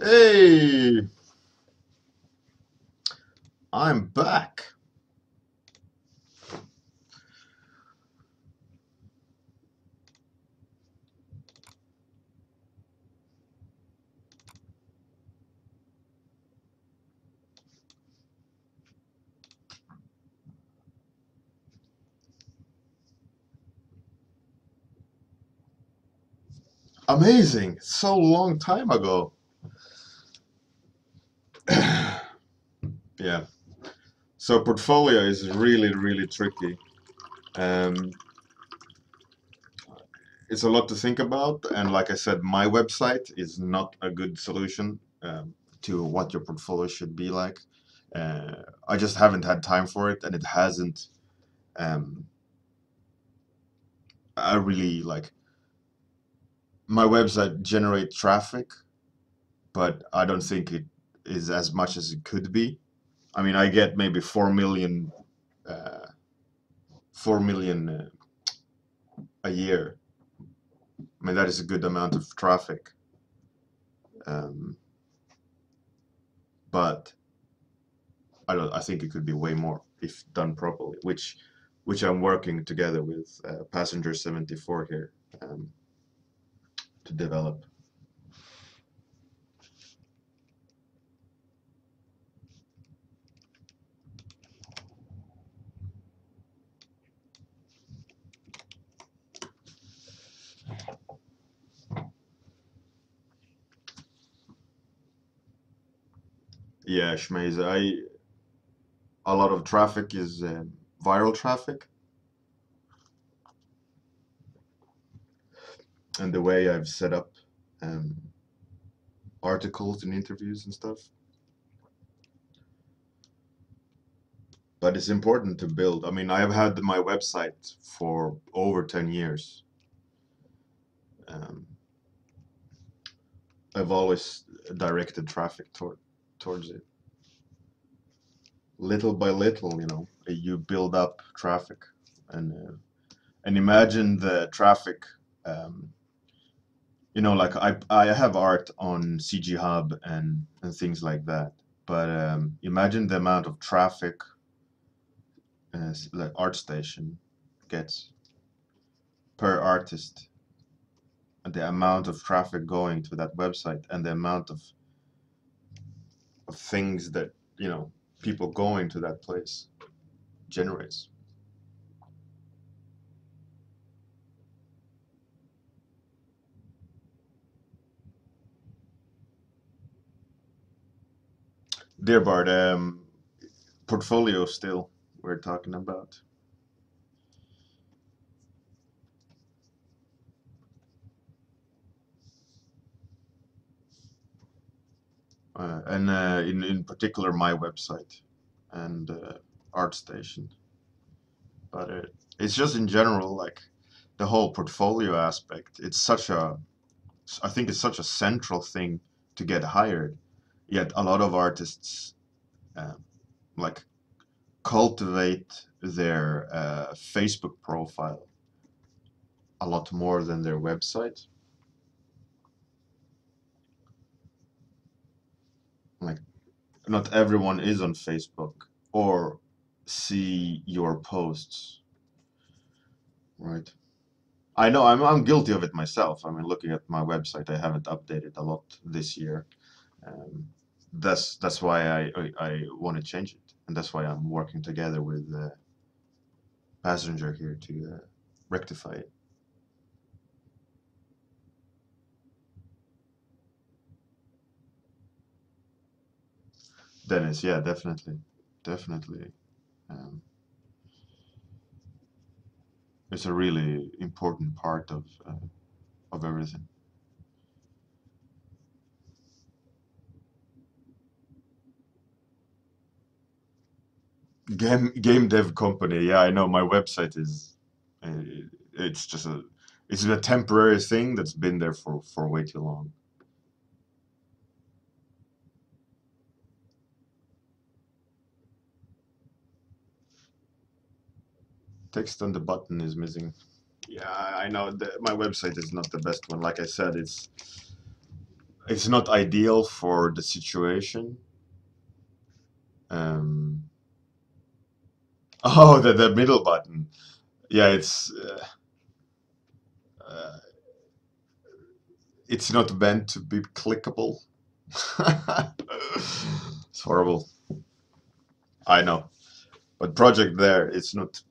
Hey, I'm back. Amazing. So long time ago. Yeah. So portfolio is really tricky. Um, it's a lot to think about, and like I said, my website is not a good solution to what your portfolio should be like. I just haven't had time for it, and it hasn't. Um, I really like my website generate traffic, but I don't think it is as much as it could be. I mean, I get maybe 4 million a year. I mean, that is a good amount of traffic. Um, but I don't. I think it could be way more if done properly. Which I'm working together with Passenger 74 here to develop. Yeah, Shmeiz. A lot of traffic is viral traffic, and the way I've set up um, articles and interviews and stuff. But it's important to build. I mean, I have had my website for over 10 years. Um, I've always directed traffic towards it. Little by little, you build up traffic, and imagine the traffic. Um, like I have art on CG Hub and things like that. But imagine the amount of traffic like ArtStation gets per artist, and the amount of traffic going to that website, and the amount of things that people going to that place generates. Dear Bart, portfolio still we're talking about. And in particular my website and ArtStation. But it's just in general, like the whole portfolio aspect. I think it's such a central thing to get hired. Yet a lot of artists uh, like cultivate their Facebook profile a lot more than their website. Like not everyone is on Facebook or see your posts, right? I know I'm guilty of it myself. I mean, looking at my website, I haven't updated a lot this year. Um, that's why I want to change it, and that's why I'm working together with Passenger here to rectify it. Dennis, yeah, definitely, definitely. Um, it's a really important part of everything. Game dev company. Yeah, I know. My website is. Uh, it's just a temporary thing that's been there for way too long. Text on the button is missing. Yeah, I know. My website is not the best one. Like I said, it's not ideal for the situation. Um, oh, the middle button. Yeah, uh, it's not meant to be clickable. It's horrible. I know. But project there, it's not.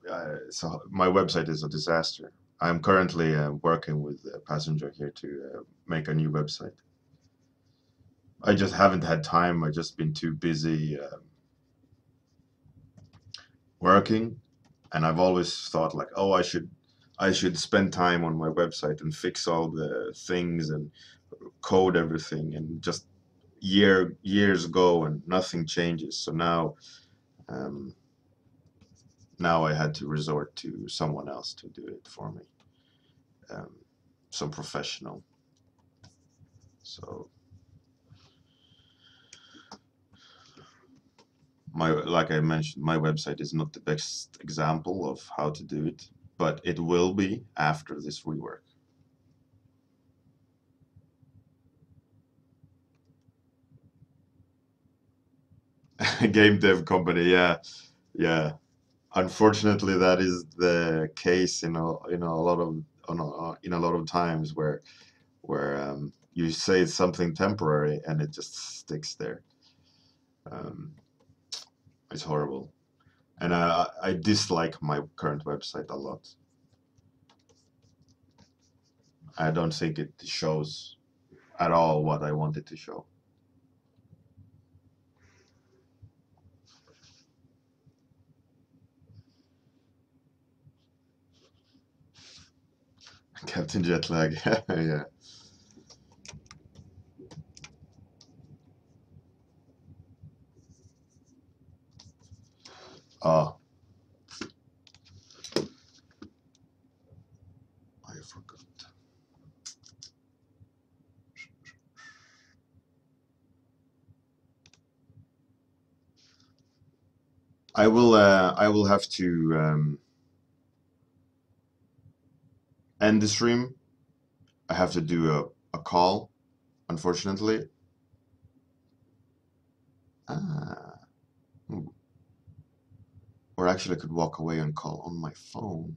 So my website is a disaster. I'm currently working with a passenger here to make a new website. I just haven't had time. I just been too busy working, and I've always thought like, oh, I should spend time on my website and fix all the things and code everything. And just years go and nothing changes. So um, now I had to resort to someone else to do it for me, um, some professional. So like I mentioned, my website is not the best example of how to do it, but it will be after this rework. Game dev company, yeah, yeah. Unfortunately, that is the case in a lot of in a lot of times where you say it's something temporary and it just sticks there. Um, it's horrible, and I dislike my current website a lot. I don't think it shows at all what I wanted to show. Captain Jetlag, yeah. Oh, I forgot. I will have to end the stream. I have to do a call, unfortunately. Ah, hmm. Or actually, I could walk away and call on my phone.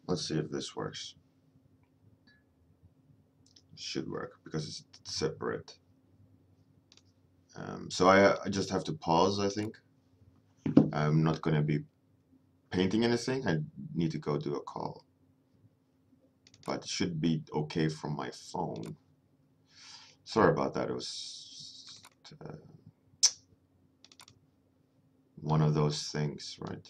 Let's see if this works. It should work because it's separate. So I just have to pause, I think. I'm not going to be painting anything. I need to go do a call. But it should be okay from my phone. Sorry about that. It was uh, one of those things, right?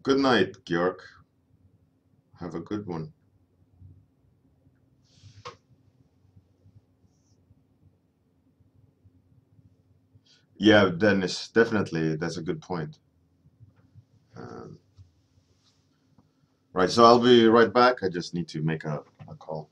Good night, Georg. Have a good one. Yeah, Dennis, definitely. That's a good point. Um, right, so I'll be right back. I just need to make a call.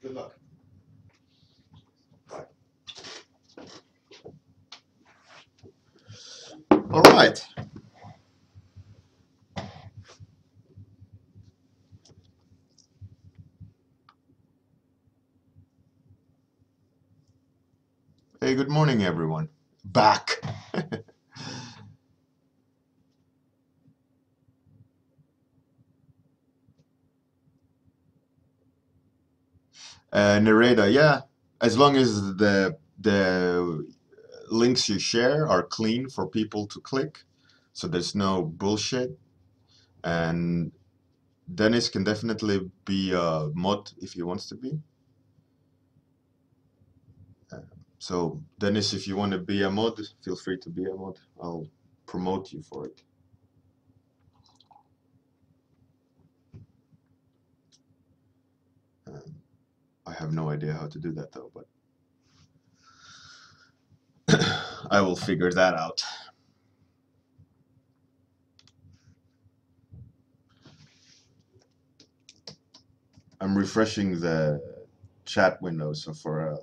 Good luck. All right. Hey, good morning, everyone. Back. Nareda, yeah. As long as the links you share are clean for people to click, so there's no bullshit. And Dennis can definitely be a mod if he wants to be. So Dennis, if you want to be a mod, feel free to be a mod. I'll promote you for it. I have no idea how to do that though, but I will figure that out. I'm refreshing the chat window, so for a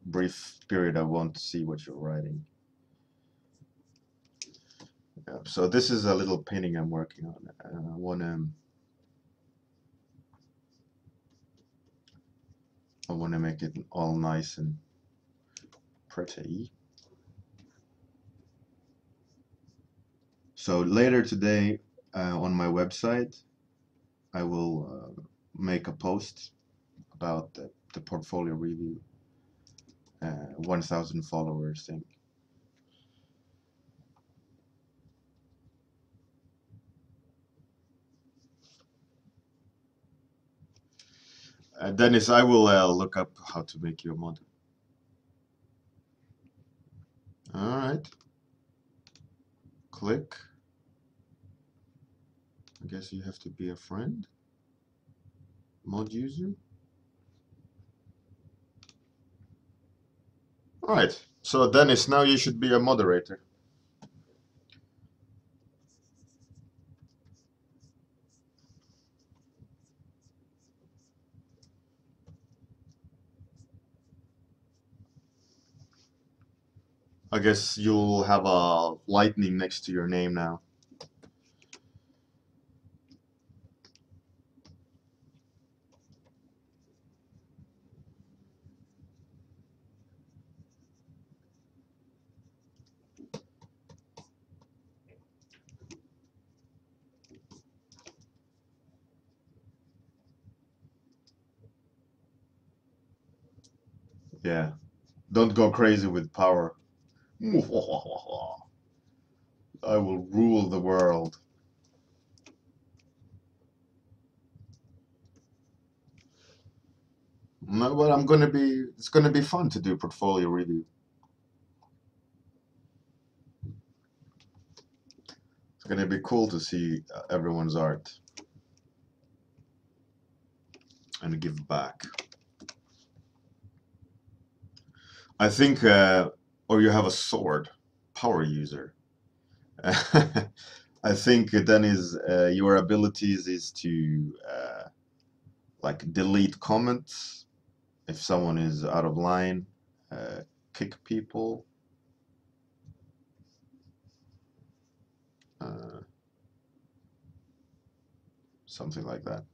brief period I won't see what you're writing. Yeah, so this is a little painting I'm working on. I want to make it all nice and pretty. So later today on my website, I will make a post about the portfolio review 1,000 followers thing. Dennis, I will look up how to make you a mod. All right. Click. I guess you have to be a friend. Mod user. All right. So Dennis, now you should be a moderator. I guess you'll have a lightning next to your name now. Yeah. Don't go crazy with power. I will rule the world. No, but it's gonna be fun to do portfolio review. It's gonna be cool to see everyone's art and give back. I think, or you have a sword, power user. I think then your abilities is to like delete comments if someone is out of line, kick people. Uh, Something like that.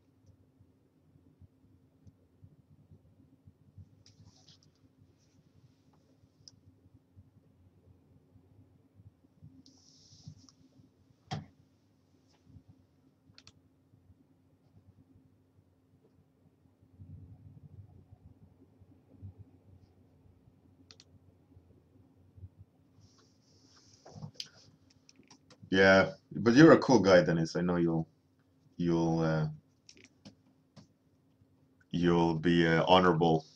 Yeah, but you're a cool guy, Dennis. I know you'll you'll be honorable.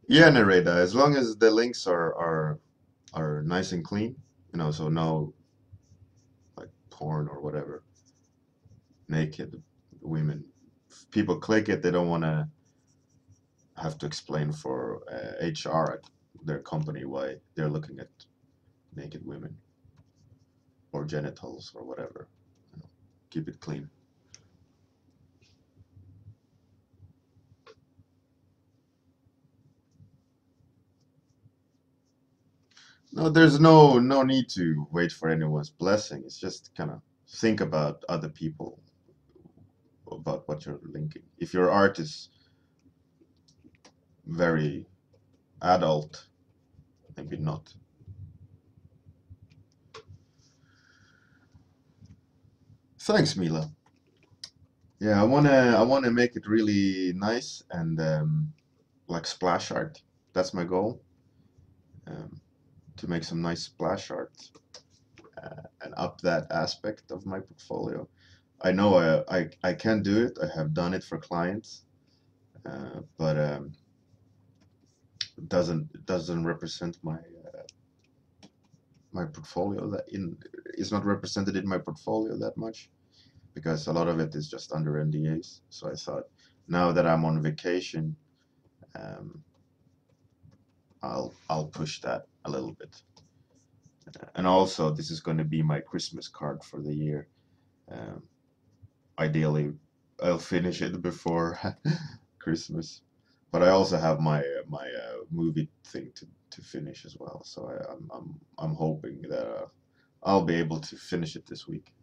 Yeah, Nareda, as long as the links are nice and clean, so no like porn or whatever, naked women. If people click it, they don't want to have to explain for HR at their company why they're looking at naked women or genitals or whatever. Keep it clean. No, there's no need to wait for anyone's blessing. It's just kind of think about other people, about what you're linking. If your art is very adult, maybe not. Thanks, Mila. Yeah, I wanna make it really nice and like splash art. That's my goal. Um, to make some nice splash art and up that aspect of my portfolio. I know I can do it. I have done it for clients, but it doesn't represent my portfolio that in it's not represented in my portfolio that much because a lot of it is just under NDAs. So I thought now that I'm on vacation, um, I'll push that a little bit. And also, this is going to be my Christmas card for the year. Um, Ideally, I'll finish it before Christmas. But I also have my movie thing to finish as well. So I'm hoping that I'll be able to finish it this week.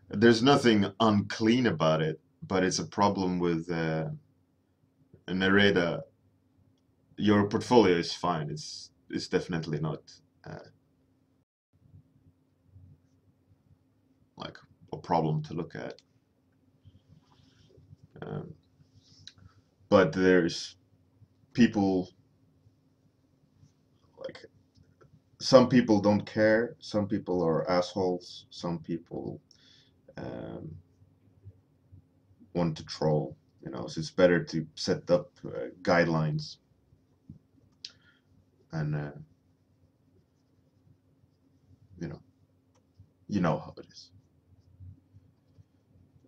There's nothing unclean about it, but it's a problem with Nareda. Your portfolio is fine. It's definitely not uh, like a problem to look at. Um, but there's people like some people don't care. Some people are assholes. Some people um, want to troll. So it's better to set up guidelines and you know how it is.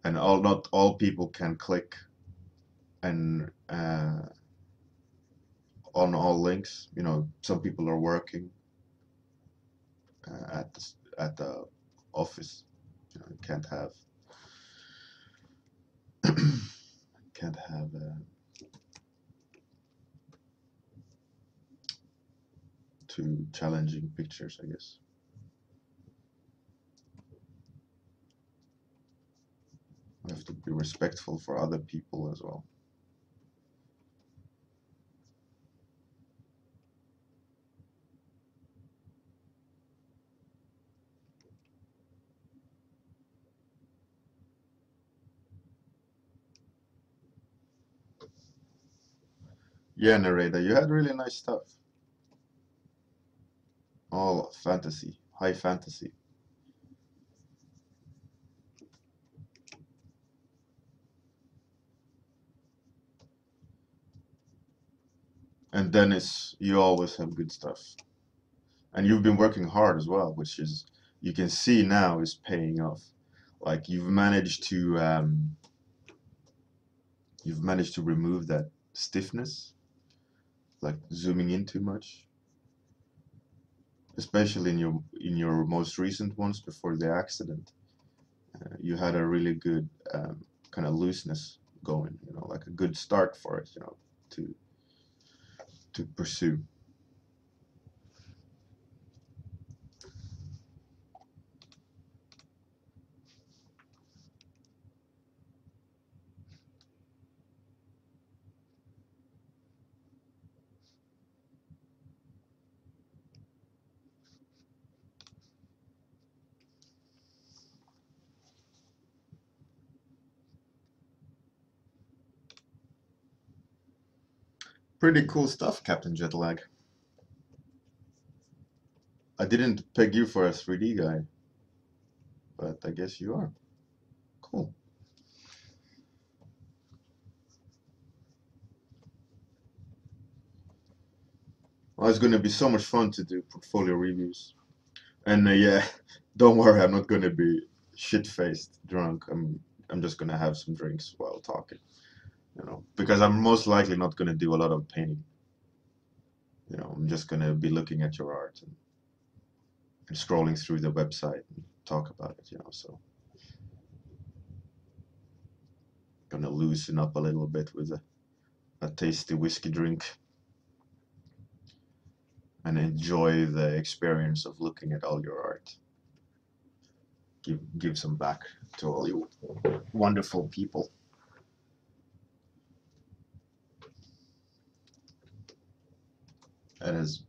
And not all people can click and on all links. Some people are working at the office. You can't have too challenging pictures, I guess. We have to be respectful for other people as well. Yeah, narrator, you had really nice stuff. All fantasy, high fantasy. And Dennis, you always have good stuff. And you've been working hard as well, which is you can see now is paying off. Like you've managed to remove that stiffness, like zooming in too much. especially in your most recent ones before the accident. You had a really good kind of looseness going, like a good start for it, to pursue. Pretty cool stuff, Captain Jetlag. I didn't peg you for a 3D guy, but I guess you are. Cool. Well, it's going to be so much fun to do portfolio reviews. And yeah, don't worry, I'm not going to be shit-faced drunk. I'm just going to have some drinks while talking, because I'm most likely not going to do a lot of painting. I'm just going to be looking at your art and scrolling through the website and talk about it, so going to loosen up a little bit with a tasty whiskey drink and enjoy the experience of looking at all your art. Give some back to all you wonderful people. That has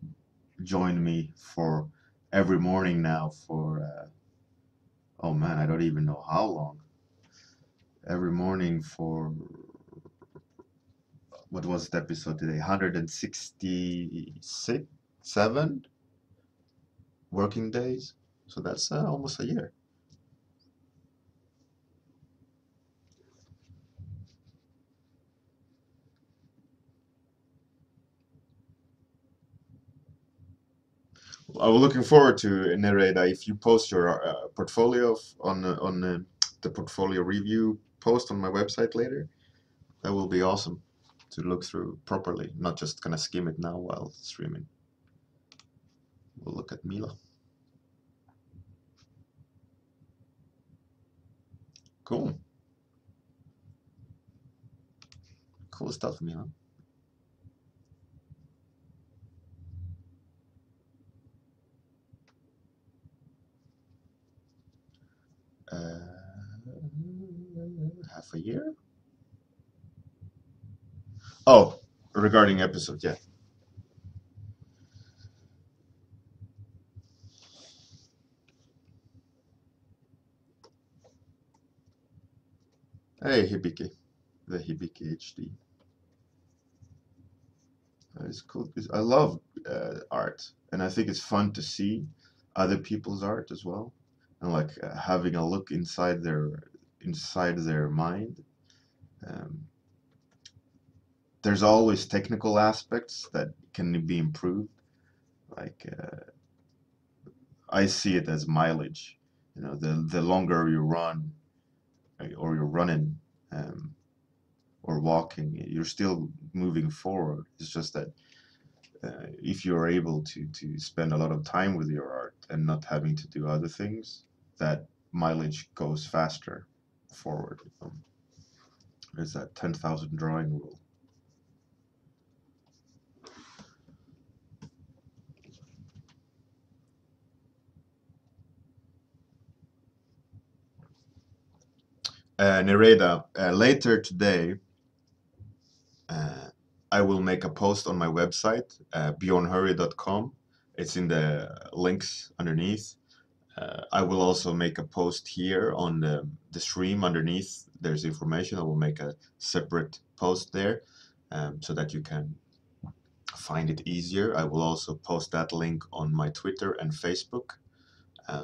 joined me for every morning now for oh man, I don't even know how long. Every morning for what was the episode today? 166, 7 working days. So that's almost a year. I'm looking forward to, Nereda, if you post your portfolio on the portfolio review post on my website later. That will be awesome to look through properly, not just kind of skim it now while streaming. We'll look at Mila. Cool. Cool stuff, Mila. Half a year? Oh, regarding episode, yeah. Hey, Hibiki. The Hibiki HD. It's cool. I love art, and I think it's fun to see other people's art as well, and like having a look inside their mind. Um, there's always technical aspects that can be improved. Like I see it as mileage. The longer you run, or you're running, um, or walking, you're still moving forward. It's just that if you're able to spend a lot of time with your art and not having to do other things, that mileage goes faster forward. There's that 10,000 drawing rule. Nereda, later today, uh, I will make a post on my website, bjornhurri.com. It's in the links underneath. I will also make a post here on the stream underneath. There's information. I will make a separate post there so that you can find it easier. I will also post that link on my Twitter and Facebook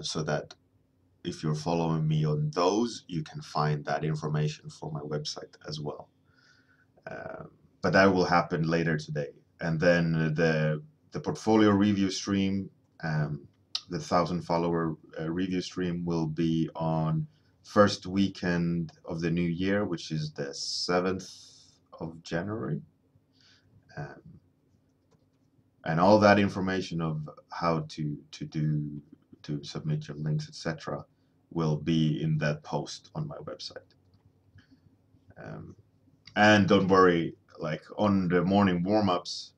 so that if you're following me on those, you can find that information for my website as well. But that will happen later today. And then the portfolio review stream, the 1,000 follower review stream will be on first weekend of the new year, which is the 7th of January. Um, and all that information of how to submit your links, etc., will be in that post on my website. And don't worry, like on the morning warm-ups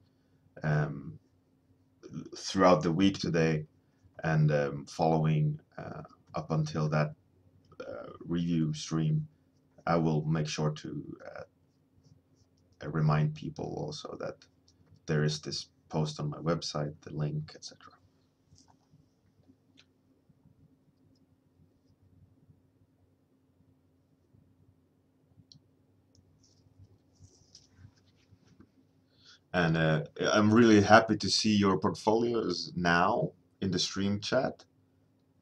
throughout the week today, and following up until that review stream, I will make sure to remind people also that there is this post on my website, the link, etc. And I'm really happy to see your portfolios now in the stream chat.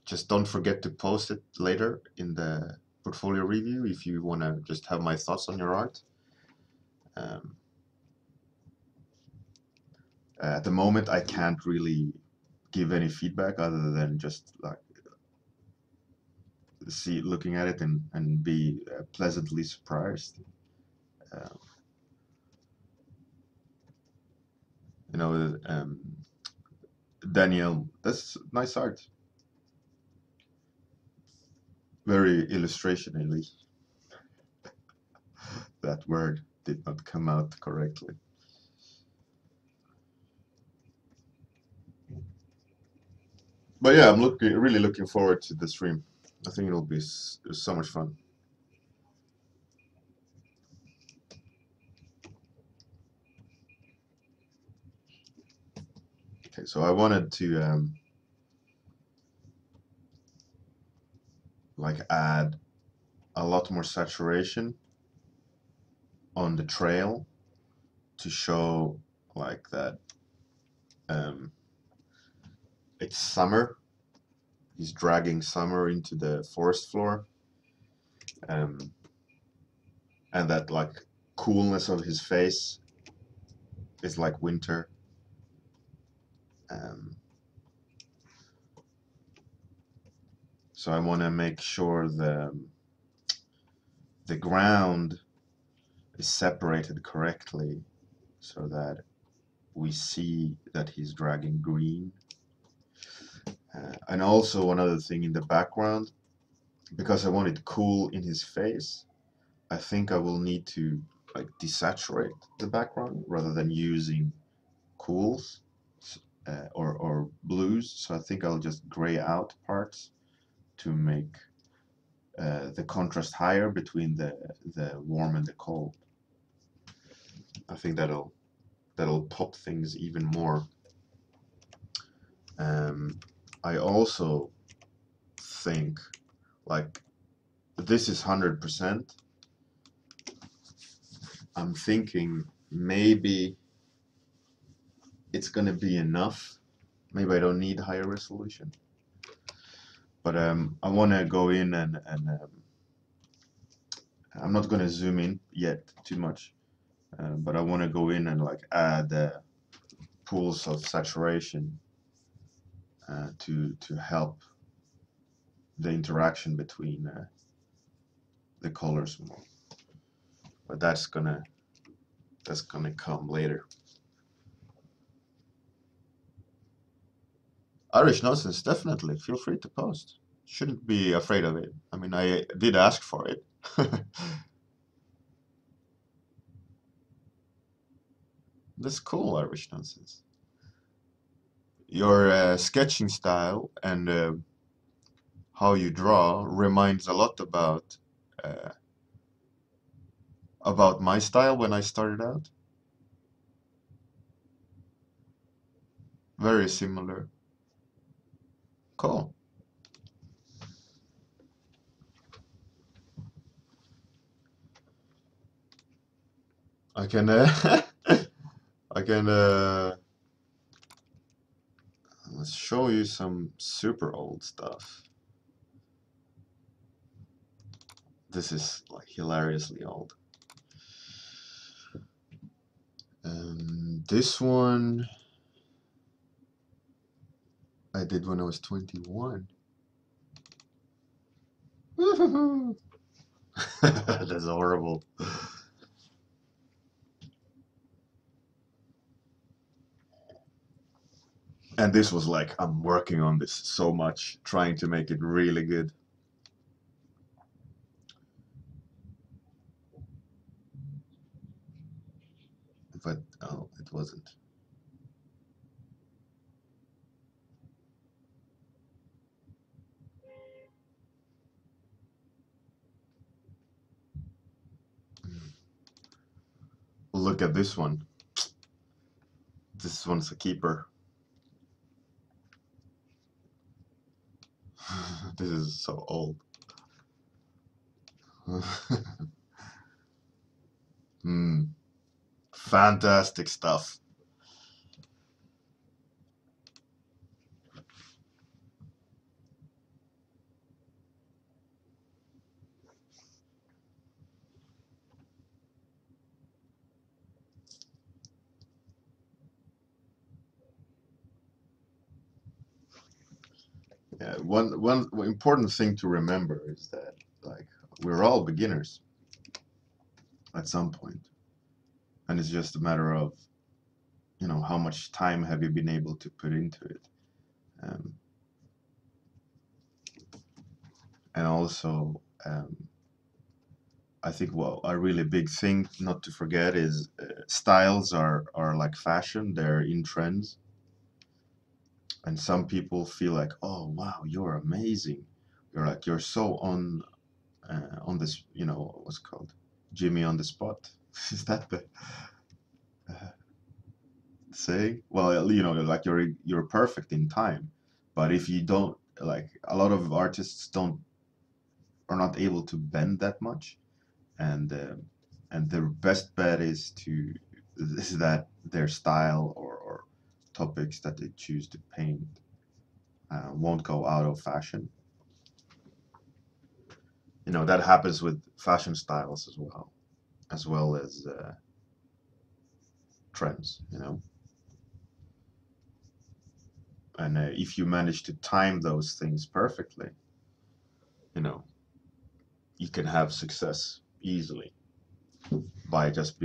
Just don't forget to post it later in the portfolio review if you want to just have my thoughts on your art. At the moment, I can't really give any feedback other than just like looking at it and be pleasantly surprised. You know, Daniel, that's nice art. Very illustrationally. That word did not come out correctly. But yeah, I'm really looking forward to the stream. I think it'll be so much fun. Okay, so I wanted to like add a lot more saturation on the trail to show like that it's summer. He's dragging summer into the forest floor, and that like coolness of his face is like winter. So I want to make sure the ground is separated correctly so that we see that he's dragging green. And also one other thing in the background, because I want it cool in his face, I think I will need to like desaturate the background rather than using cools or blues. So I think I'll just gray out parts to make the contrast higher between the warm and the cold. I think that'll pop things even more. I also think like this is 100%. I'm thinking maybe it's gonna be enough. Maybe I don't need higher resolution. But I want to go in and I'm not gonna zoom in yet too much. But I want to go in and like add pools of saturation to help the interaction between the colors more. But that's gonna come later. Irish nonsense, definitely. Feel free to post. Shouldn't be afraid of it. I mean, I did ask for it. That's cool, Irish nonsense. Your sketching style and how you draw reminds a lot uh, about my style when I started out. Very similar. Cool. I can I can let's show you some super old stuff. This is like hilariously old. This one I did when I was 21. That's horrible. And this was like, I'm working on this so much, trying to make it really good. But oh, it wasn't. Look at this one. This one's a keeper. This is so old. Hmm. Fantastic stuff. Yeah, one important thing to remember is that like we're all beginners at some point, and it's just a matter of how much time have you been able to put into it, um, and also I think a really big thing not to forget is styles are like fashion; they're in trends, and some people feel like, oh wow, you're amazing, you're so on this, what's it called, Jimmy on the spot. Is that the uh, saying? Well, like you're perfect in time, but if you don't, like a lot of artists don't are not able to bend that much, and their best bet is that their style or topics that they choose to paint won't go out of fashion. That happens with fashion styles as well as trends. And if you manage to time those things perfectly, you know you can have success easily by just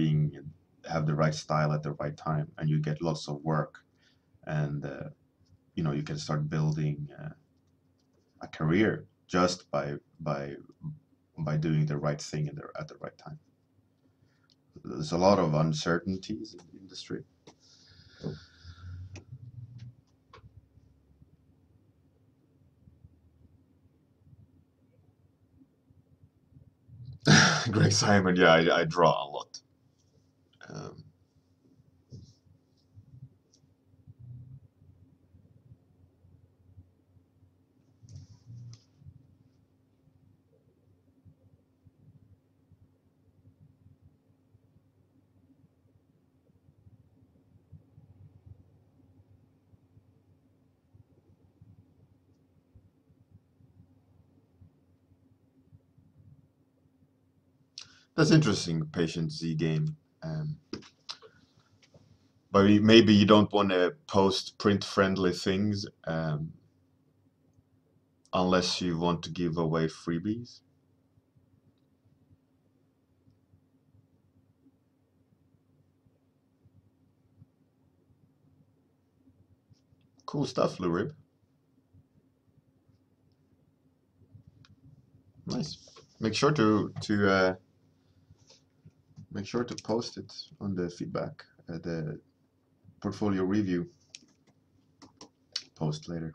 have the right style at the right time, and you get lots of work, and you can start building a career just by doing the right thing at the right time. There's a lot of uncertainties in the industry. Greg Simon, yeah, I draw a lot. Um, that's interesting, Patient Z game. But maybe you don't want to post print-friendly things unless you want to give away freebies. Cool stuff, Lurib. Nice. Make sure to make sure to post it on the feedback, the portfolio review post later.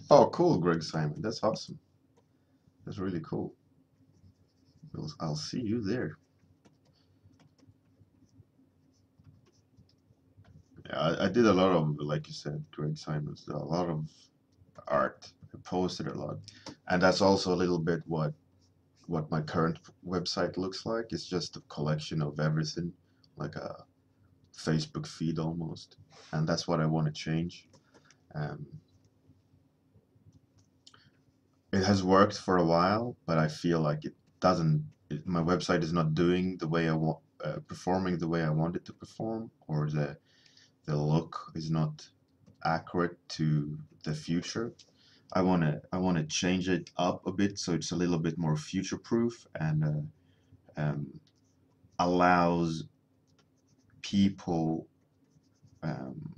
Oh, cool, Greg Simon. That's awesome. That's really cool. I'll see you there. Yeah, I did a lot of, like you said, Greg Simon's, a lot of art. I posted a lot, and that's also a little bit what my current website looks like. It's just a collection of everything, like a Facebook feed almost, and that's what I want to change. Um, it has worked for a while, but I feel like it doesn't. My website is not doing the way performing the way I want it to perform, or the look is not accurate to the future. I wanna change it up a bit so it's a little bit more future proof and allows people, um,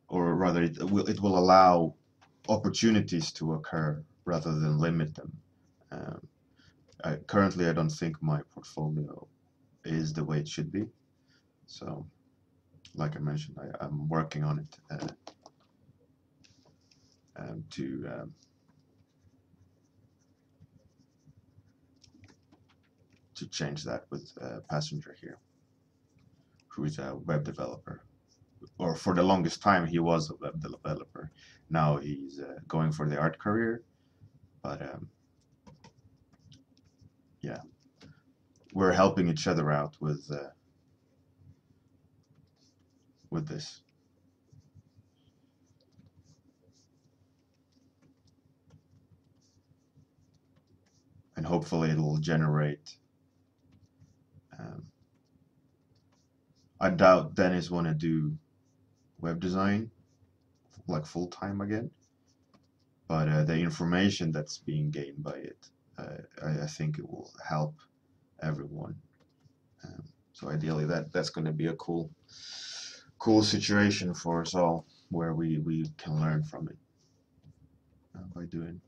or rather, it will allow opportunities to occur rather than limit them. Um, currently, I don't think my portfolio is the way it should be. So, like I mentioned, I'm working on it to change that with Passenger here, who is a web developer. Or for the longest time, he was a web developer. Now he's going for the art career. But yeah, we're helping each other out with this. And hopefully it will generate. I doubt Dennis want to do web design like full time again, but the information that's being gained by it, I think it will help everyone. So ideally, that's going to be a cool situation for us all, where we can learn from it by doing.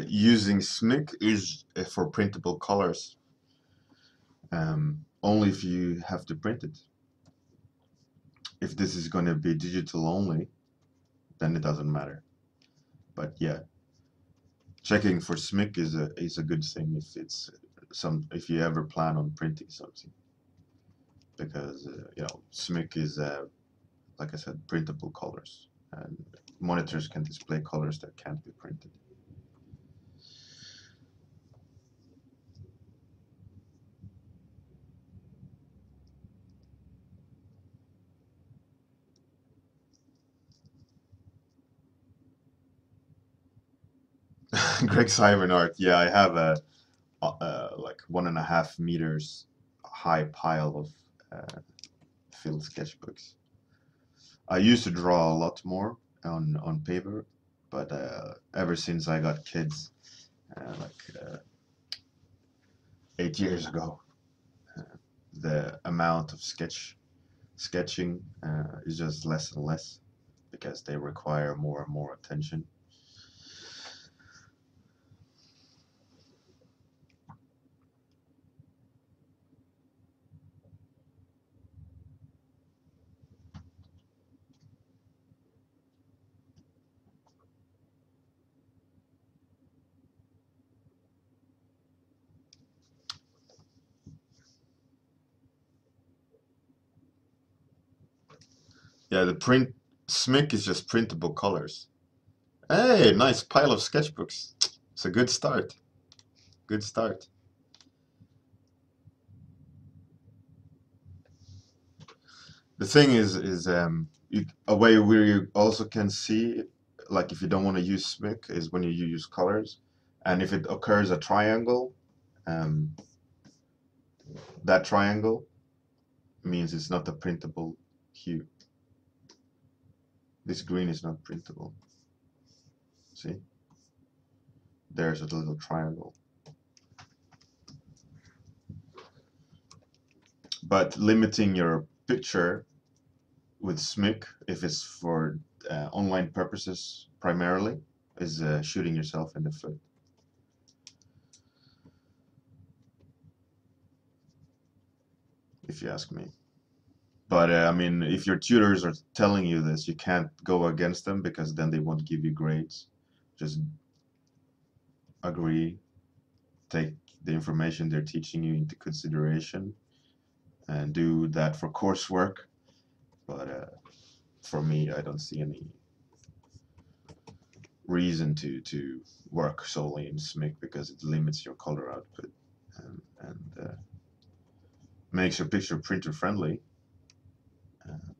Using SMIC is for printable colors, only if you have to print it. If this is going to be digital only, then it doesn't matter. But yeah, checking for SMIC is a good thing if you ever plan on printing something, because SMIC is like I said, printable colors, and monitors can display colors that can't be printed. Greg Simon art. Yeah, I have like 1.5 meters high pile of filled sketchbooks. I used to draw a lot more on paper, but ever since I got kids, like 8 years ago, the amount of sketching is just less and less because they require more and more attention. Yeah, the print SMIC is just printable colors. Hey, nice pile of sketchbooks. It's a good start. Good start. The thing is a way where you also can see, like if you don't want to use SMIC, is when you use colors, and if it occurs a triangle, um, that triangle means it's not a printable hue. This green is not printable. See? There's a little triangle. But limiting your picture with SMIC, if it's for online purposes primarily, is shooting yourself in the foot. If you ask me. But I mean, if your tutors are telling you this, you can't go against them, because then they won't give you grades. Just agree, take the information they're teaching you into consideration, and do that for coursework. But for me, I don't see any reason to work solely in SMIC, because it limits your color output. And makes your picture printer friendly,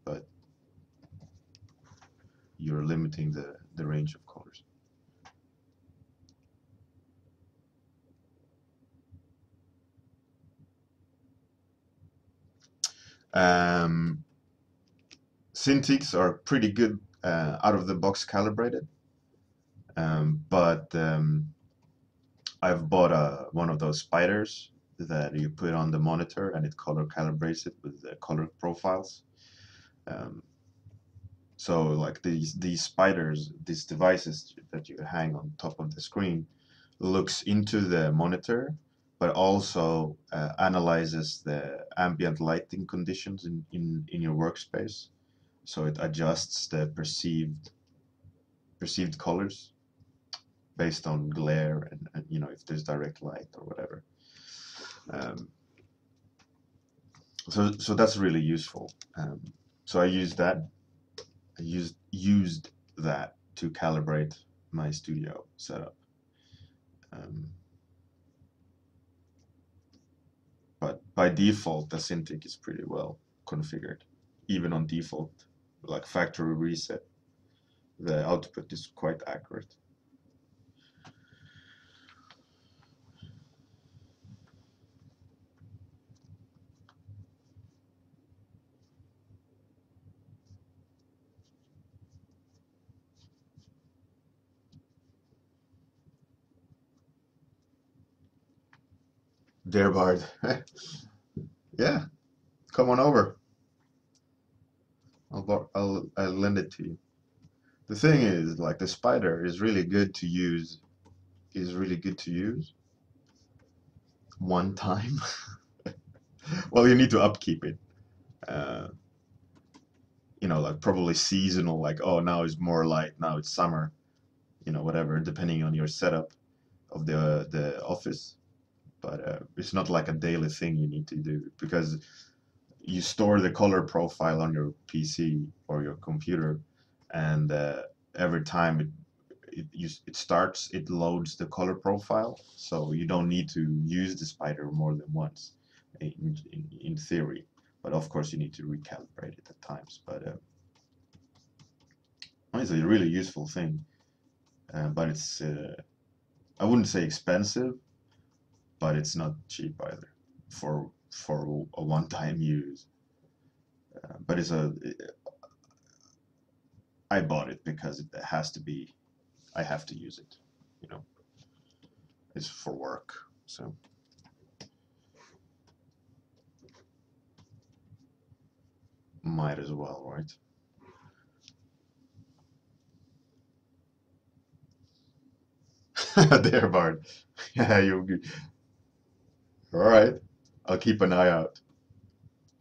but you're limiting the range of colors. Cintiqs are pretty good out of the box calibrated, but I've bought one of those spiders that you put on the monitor and it color calibrates it with the color profiles. Um, so like these spiders, these devices that you hang on top of the screen, looks into the monitor, but also analyzes the ambient lighting conditions in your workspace. So it adjusts the perceived colors based on glare and you know, if there's direct light or whatever. Um, so that's really useful. So I used that. I used that to calibrate my studio setup. Um, but by default, the Cintiq is pretty well configured. Even on default, like factory reset, the output is quite accurate. There, Bard. Yeah, come on over. I'll lend it to you. The thing is, like the spider is really good to use. Is really good to use one time. Well, you need to upkeep it. Uh, you know, like probably seasonal. Like, oh, now it's more light. Now it's summer. You know, whatever, depending on your setup of the office. But it's not like a daily thing you need to do because you store the color profile on your PC or your computer, and every time it loads the color profile, so you don't need to use the spider more than once, in theory. But of course, you need to recalibrate it at times. But it's a really useful thing. But it's I wouldn't say expensive, but it's not cheap either for a one-time use. But I bought it because it has to be. I have to use it. You know, it's for work, so might as well, right? There, Bard. Yeah, you. All right. I'll keep an eye out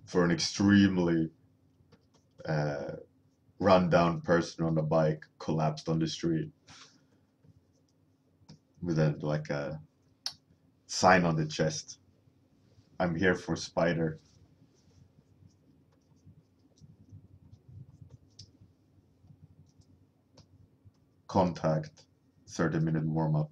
for an extremely uh, run-down person on a bike collapsed on the street with a sign on the chest. I'm here for Spider. Contact. 30-minute warm-up.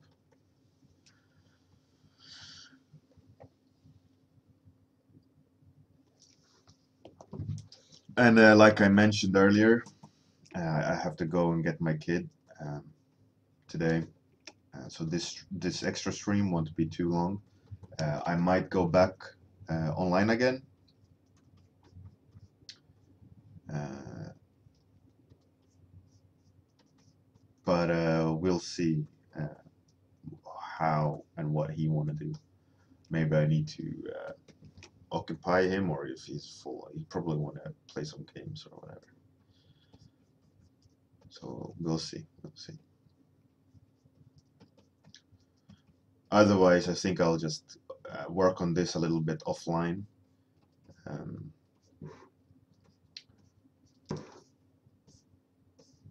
And like I mentioned earlier, I have to go and get my kid today. So this extra stream won't be too long. I might go back online again. But we'll see how and what he want to do. Maybe I need to occupy him, or if he's full, he probably want to play some games or whatever. So we'll see. We'll see. Otherwise, I think I'll just work on this a little bit offline.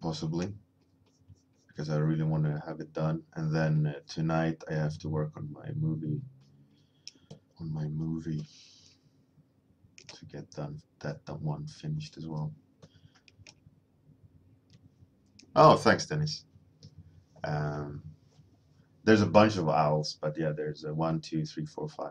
Possibly, because I really want to have it done. And then tonight I have to work on my movie. To get that one finished as well. Oh, thanks, Dennis. There's a bunch of owls, but yeah, there's a 1, 2, 3, 4, 5.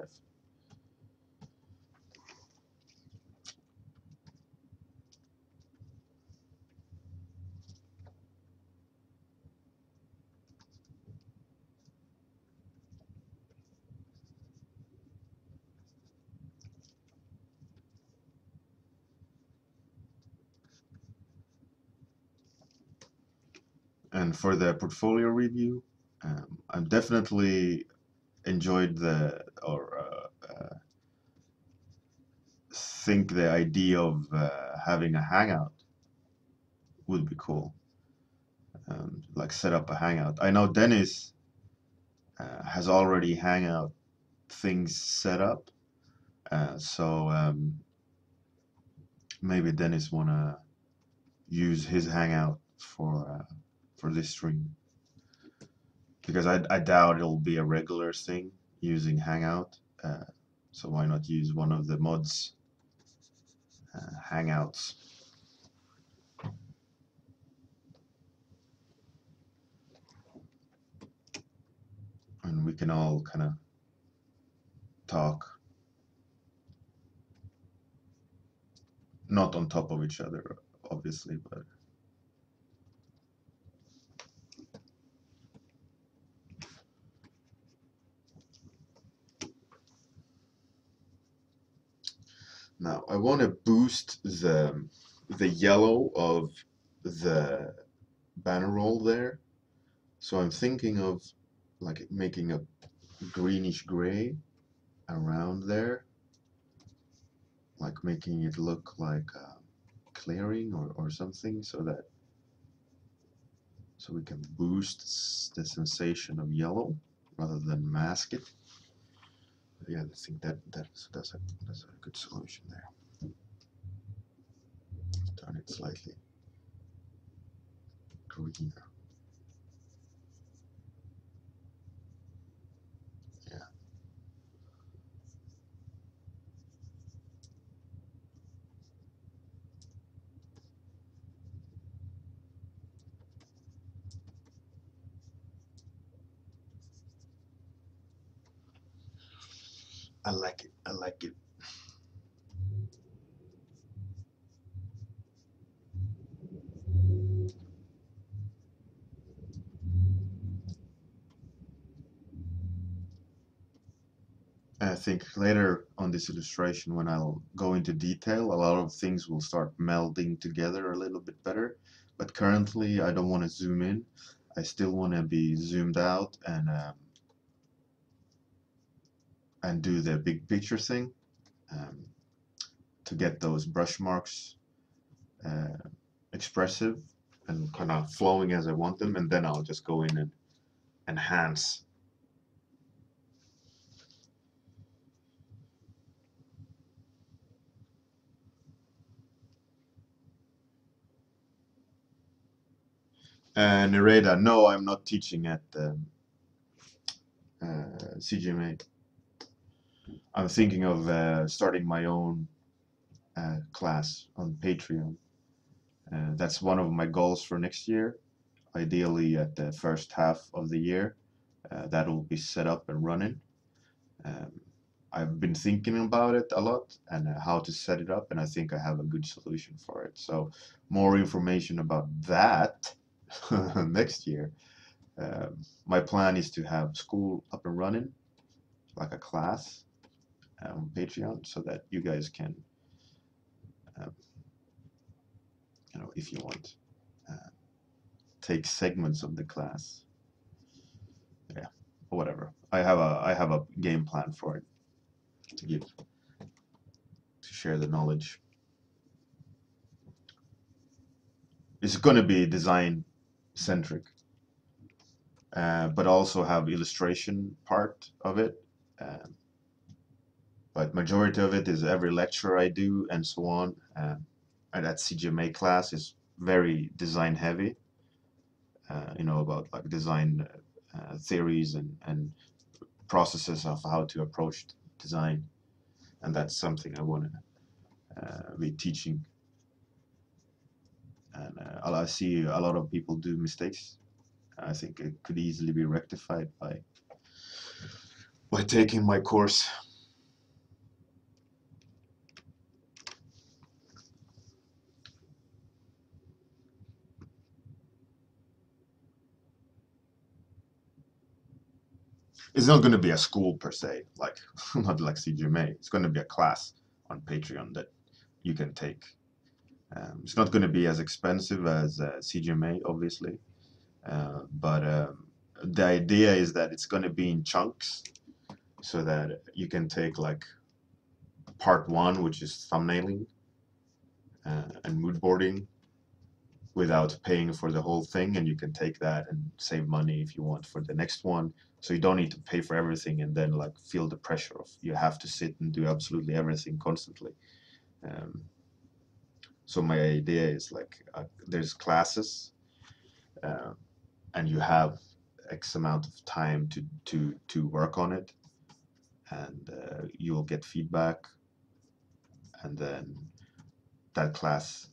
And for the portfolio review, I'm definitely enjoyed think the idea of having a hangout would be cool. Like set up a hangout. I know Dennis has already hangout things set up, so maybe Dennis wanna use his hangout for this stream, because I doubt it'll be a regular thing using hangout. So why not use one of the mods hangouts? And we can all kind of talk, not on top of each other, obviously, but now I want to boost the yellow of the banner roll there. So I'm thinking of like making a greenish gray around there, like making it look like clearing or something, so we can boost the sensation of yellow rather than mask it. Yeah, I think that's a good solution there. Turn it slightly greener. Yeah. I like it. I like it. I think later on this illustration, when I'll go into detail, a lot of things will start melding together a little bit better. But currently, I don't want to zoom in. I still want to be zoomed out and do the big picture thing um, to get those brush marks expressive and kind of flowing as I want them, and then I'll just go in and enhance. Nereda, no, I'm not teaching at CGMA. I'm thinking of starting my own class on Patreon. That's one of my goals for next year. Ideally, at the first half of the year, that will be set up and running. Um, I've been thinking about it a lot and how to set it up, and I think I have a good solution for it. So, more information about that next year. My plan is to have school up and running, like a class on Patreon, so that you guys can, um, if you want, take segments of the class. Yeah, whatever. I have a game plan for it to give, to share the knowledge. It's going to be design centric, but also have illustration part of it. But majority of it is every lecture I do and so on. And that CGMA class is very design heavy. About like design theories and processes of how to approach design, and that's something I want to be teaching. And I see a lot of people do mistakes. I think it could easily be rectified by taking my course. It's not going to be a school per se, like not like CGMA. It's going to be a class on Patreon that you can take. It's not going to be as expensive as CGMA, obviously, But the idea is that it's going to be in chunks, so that you can take like part one, which is thumbnailing and mood boarding, without paying for the whole thing, and you can take that and save money if you want for the next one. So you don't need to pay for everything and then like feel the pressure of you have to sit and do absolutely everything constantly. Um, so my idea is like there's classes, uh, and you have X amount of time to work on it, and you will get feedback, and then that class,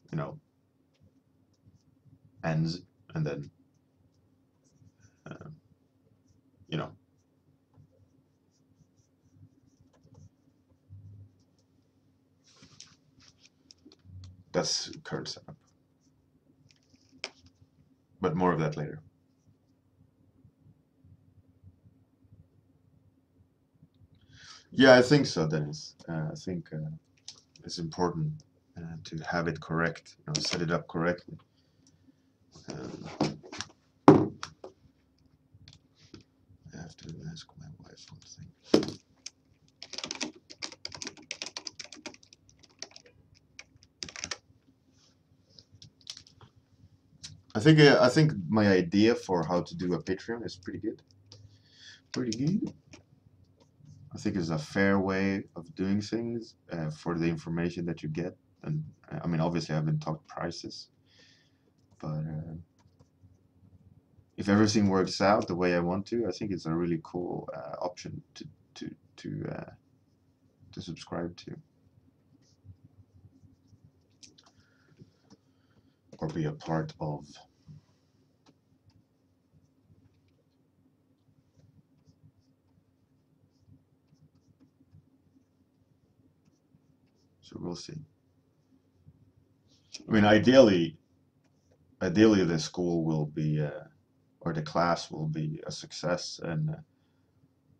ends, and then uh, you know that's current setup. But more of that later. Yeah, I think so, Dennis. I think it's important to have it correct, set it up correctly. Um, I have to ask my wife one thing. I think my idea for how to do a Patreon is pretty good. Pretty good. I think it's a fair way of doing things for the information that you get. And I mean, obviously, I haven't talked prices, but if everything works out the way I want to, I think it's a really cool option to to uh, to subscribe to or be a part of. So we'll see. I mean, ideally, the school will be or the class will be a success, and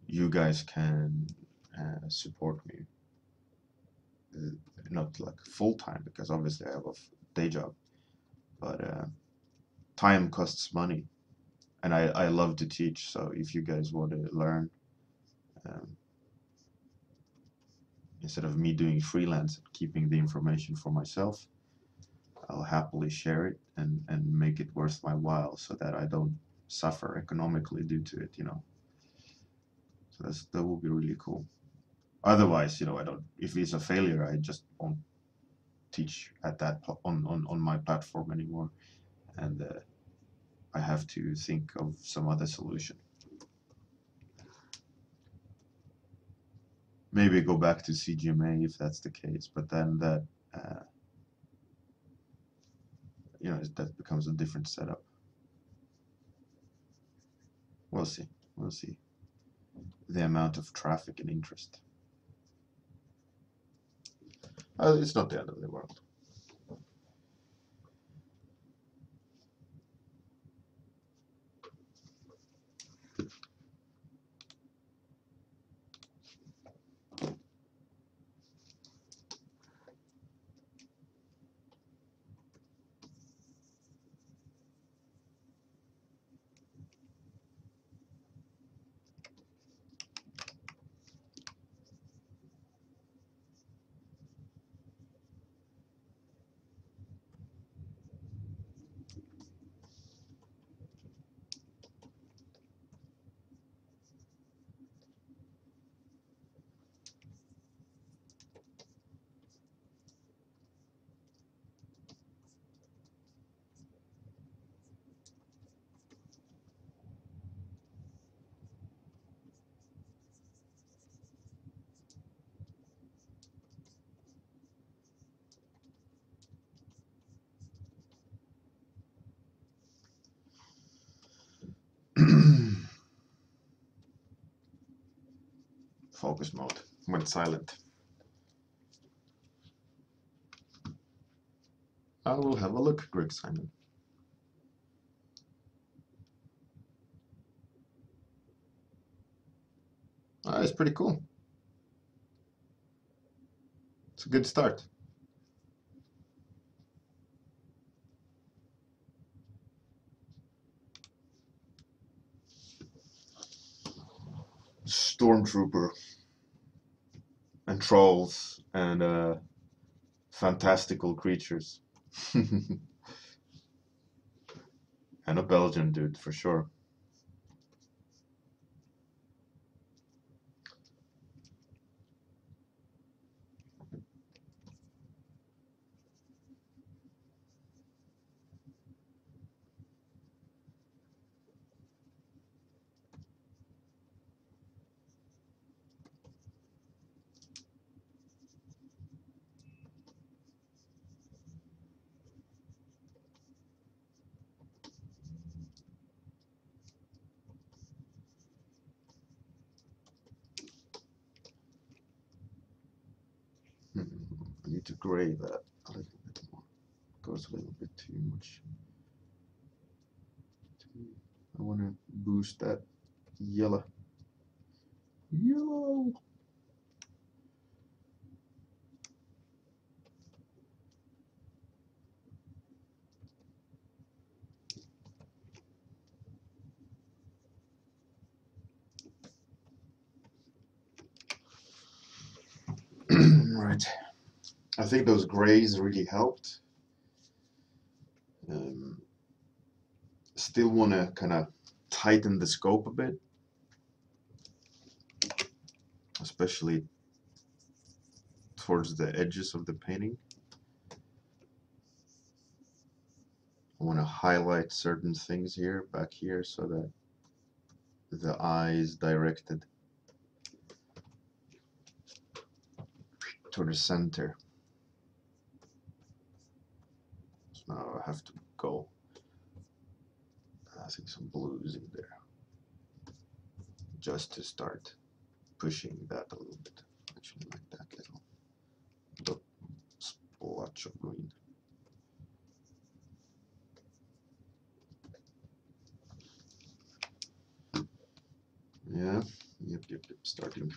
you guys can support me. Uh, Not like full time, because obviously I have a day job, but time costs money, and I love to teach. So if you guys want to learn, um, instead of me doing freelance and keeping the information for myself, I'll happily share it and make it worth my while, so that I don't suffer economically due to it. So that will be really cool. Otherwise, I don't. If it's a failure, I just won't teach at that on my platform anymore, and I have to think of some other solution. Maybe go back to CGMA if that's the case, but then uh, that becomes a different setup. We'll see. We'll see the amount of traffic and interest. It's not the end of the world. Focus mode went silent. I will have a look, Greg Simon. It's pretty cool. It's a good start. stormtrooper and trolls and fantastical creatures. And a Belgian dude for sure. I need to gray that a little bit more. Goes a little bit too much. I want to boost that yellow. Yellow. Right. I think those grays really helped. Still want to kind of tighten the scope a bit, especially towards the edges of the painting. I want to highlight certain things here, back here, so that the eye is directed to the center. So now I have to go, I think, some blues in there, just to start pushing that a little bit. Actually, like that little splotch of green. Yeah, yep, starting.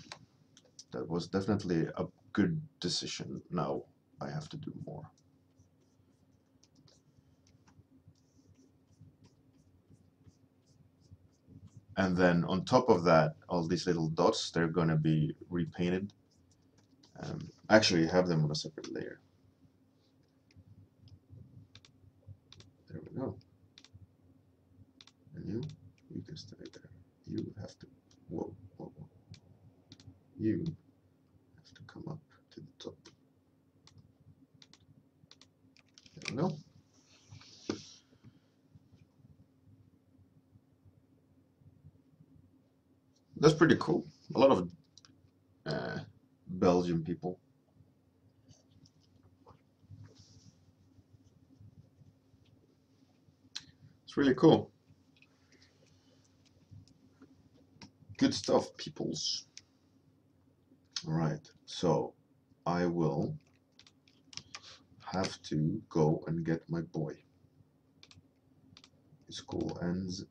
That was definitely a good decision. Now I have to do more. And then on top of that, all these little dots, they're gonna be repainted. Actually, have them on a separate layer. There we go. And you can stay there. You have to, whoa. You have to come up to the top. There we go. That's pretty cool. A lot of Belgian people. It's really cool. Good stuff, peoples. All right, so I will have to go and get my boy. School ends.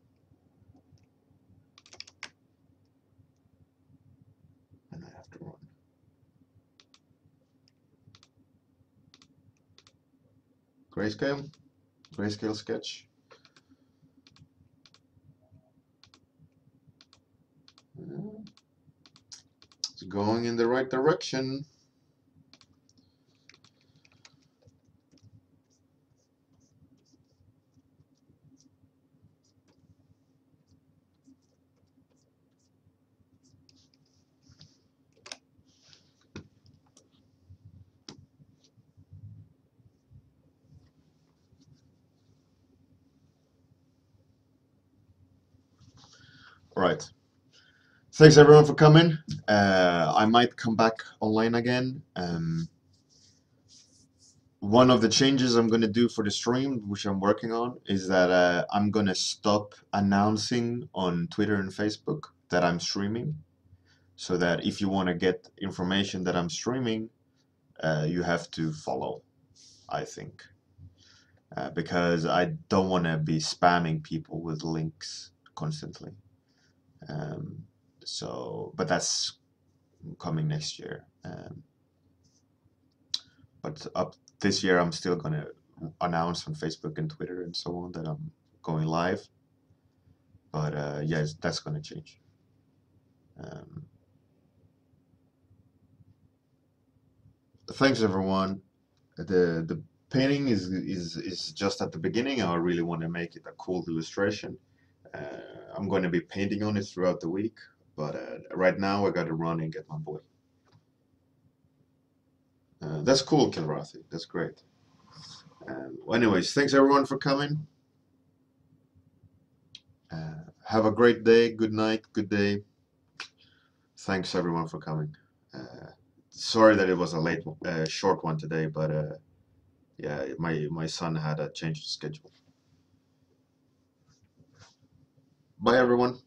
And I have to run. Grayscale sketch. It's going in the right direction. All right. Thanks everyone for coming. I might come back online again. One of the changes I'm going to do for the stream, which I'm working on, is that I'm going to stop announcing on Twitter and Facebook that I'm streaming, so that if you want to get information that I'm streaming, you have to follow, I think. Because I don't want to be spamming people with links constantly. But that's coming next year. But up this year, I'm still going to announce on Facebook and Twitter and so on that I'm going live. But yes, that's going to change. Thanks everyone. The painting is just at the beginning. I really want to make it a cool illustration. I'm going to be painting on it throughout the week, but right now I got to run and get my boy. That's cool, Kilrathi. That's great. Anyways, thanks everyone for coming. Have a great day. Good night. Good day. Thanks everyone for coming. Sorry that it was a short one today, but yeah, my son had a change of schedule. Bye everyone.